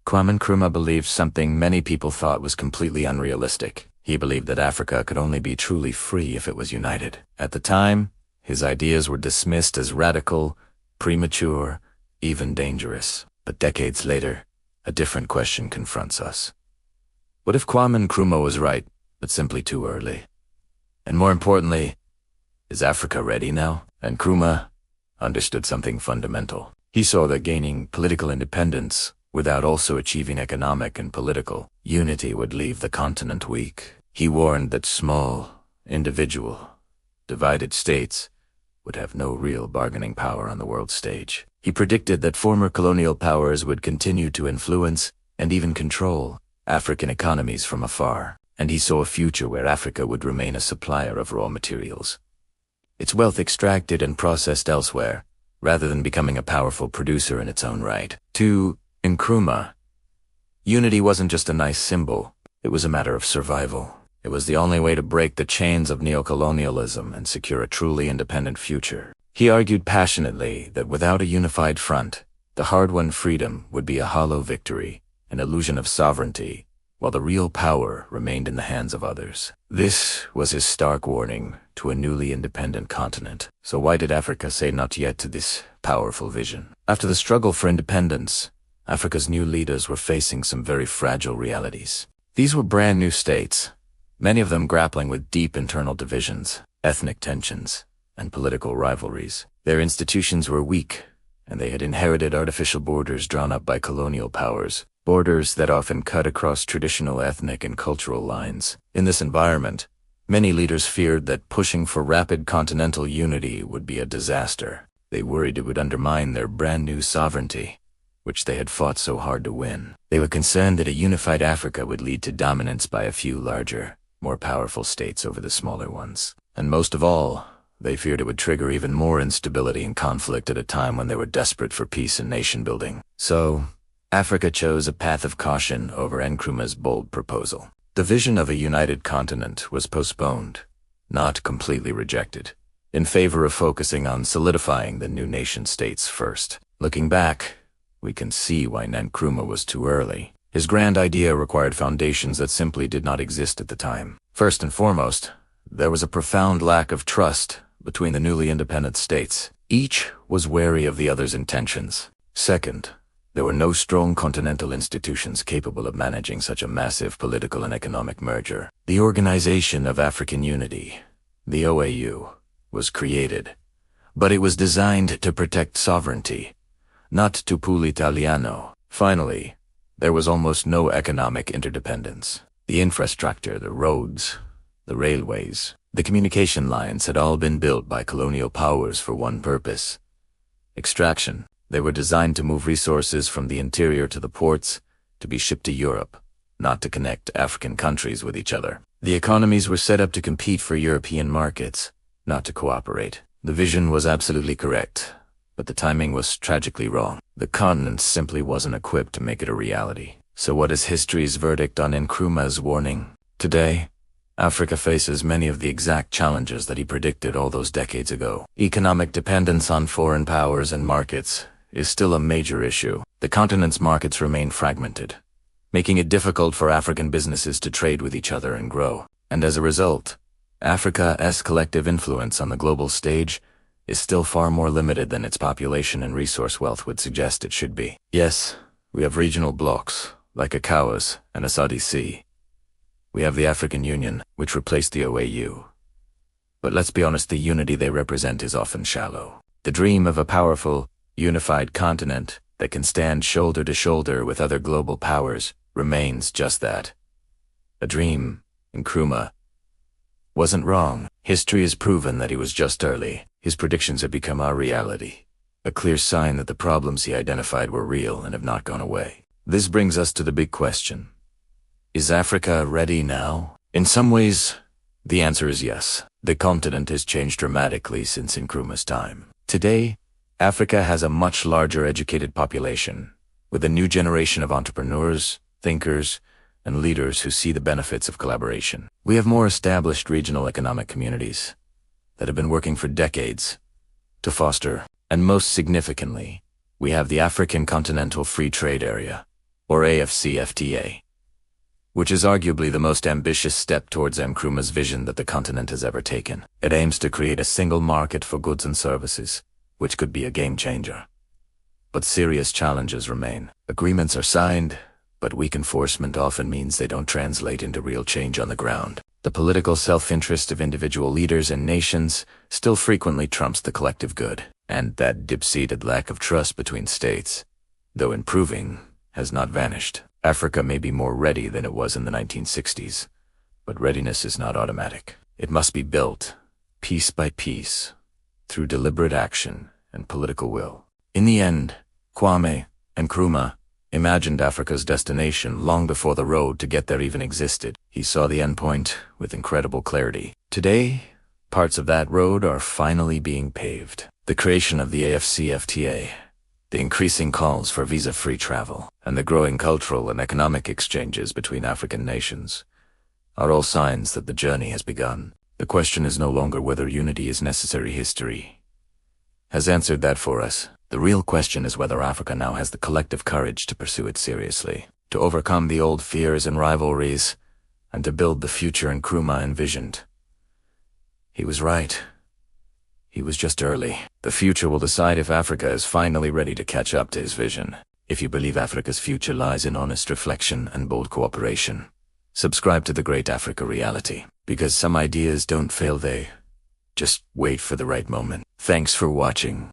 Kwame Nkrumah believed something many people thought was completely unrealistic. He believed that Africa could only be truly free if it was united. At the time, his ideas were dismissed as radical, premature, even dangerous. But decades later, a different question confronts us. What if Kwame Nkrumah was right, but simply too early? And more importantly, is Africa ready now? And Nkrumah understood something fundamental. He saw that gaining political independence without also achieving economic and political unity would leave the continent weak. He warned that small, individual, divided states would have no real bargaining power on the world stage. He predicted that former colonial powers would continue to influence and even control African economies from afar, and he saw a future where Africa would remain a supplier of raw materials, its wealth extracted and processed elsewhere, rather than becoming a powerful producer in its own right. To Nkrumah, unity wasn't just a nice symbol, it was a matter of survival. It was the only way to break the chains of neocolonialism and secure a truly independent future. He argued passionately that without a unified front, the hard-won freedom would be a hollow victory, an illusion of sovereignty, while the real power remained in the hands of others. This was his stark warning to a newly independent continent. So why did Africa say not yet to this powerful vision? After the struggle for independence, Africa's new leaders were facing some very fragile realities. These were brand new states, many of them grappling with deep internal divisions, ethnic tensions, and political rivalries. Their institutions were weak, and they had inherited artificial borders drawn up by colonial powers, borders that often cut across traditional ethnic and cultural lines. In this environment, many leaders feared that pushing for rapid continental unity would be a disaster. They worried it would undermine their brand new sovereignty, which they had fought so hard to win. They were concerned that a unified Africa would lead to dominance by a few larger, more powerful states over the smaller ones. And most of all, they feared it would trigger even more instability and conflict at a time when they were desperate for peace and nation-building. So, Africa chose a path of caution over Nkrumah's bold proposal. The vision of a united continent was postponed, not completely rejected, in favor of focusing on solidifying the new nation-states first. Looking back, we can see why Nkrumah was too early. His grand idea required foundations that simply did not exist at the time. First and foremost, there was a profound lack of trust between the newly independent states. Each was wary of the other's intentions. Second, there were no strong continental institutions capable of managing such a massive political and economic merger. The Organization of African Unity, the OAU, was created, but it was designed to protect sovereignty, not to pull Italiano. Finally, there was almost no economic interdependence. The infrastructure, the roads, the railways, the communication lines had all been built by colonial powers for one purpose: extraction. They were designed to move resources from the interior to the ports, to be shipped to Europe, not to connect African countries with each other. The economies were set up to compete for European markets, not to cooperate. The vision was absolutely correct, but the timing was tragically wrong. The continent simply wasn't equipped to make it a reality. So what is history's verdict on Nkrumah's warning? Today, Africa faces many of the exact challenges that he predicted all those decades ago. Economic dependence on foreign powers and markets is still a major issue. The continent's markets remain fragmented, making it difficult for African businesses to trade with each other and grow. And as a result, Africa's collective influence on the global stage is still far more limited than its population and resource wealth would suggest it should be. Yes, we have regional blocs, like ECOWAS and SADC. We have the African Union, which replaced the OAU. But let's be honest, the unity they represent is often shallow. The dream of a powerful, unified continent that can stand shoulder to shoulder with other global powers remains just that. A dream. Nkrumah wasn't wrong. History has proven that he was just early. His predictions have become our reality, a clear sign that the problems he identified were real and have not gone away. This brings us to the big question. Is Africa ready now? In some ways, the answer is yes. The continent has changed dramatically since Nkrumah's time. Today, Africa has a much larger educated population, with a new generation of entrepreneurs, thinkers, and leaders who see the benefits of collaboration. We have more established regional economic communities that have been working for decades to foster, and most significantly, we have the African Continental Free Trade Area, or AFCFTA, which is arguably the most ambitious step towards Nkrumah's vision that the continent has ever taken. It aims to create a single market for goods and services, which could be a game changer. But serious challenges remain. Agreements are signed, but weak enforcement often means they don't translate into real change on the ground. The political self-interest of individual leaders and nations still frequently trumps the collective good, and that deep-seated lack of trust between states, though improving, has not vanished. Africa may be more ready than it was in the 1960s, but readiness is not automatic. It must be built, piece by piece, through deliberate action and political will. In the end, Kwame Nkrumah imagined Africa's destination long before the road to get there even existed. He saw the endpoint with incredible clarity. Today, parts of that road are finally being paved. The creation of the AFCFTA, the increasing calls for visa-free travel, and the growing cultural and economic exchanges between African nations are all signs that the journey has begun. The question is no longer whether unity is necessary. History has answered that for us. The real question is whether Africa now has the collective courage to pursue it seriously, to overcome the old fears and rivalries, and to build the future Nkrumah envisioned. He was right. He was just early. The future will decide if Africa is finally ready to catch up to his vision. If you believe Africa's future lies in honest reflection and bold cooperation, subscribe to the Great Africa Reality, because some ideas don't fail, they just wait for the right moment. Thanks for watching.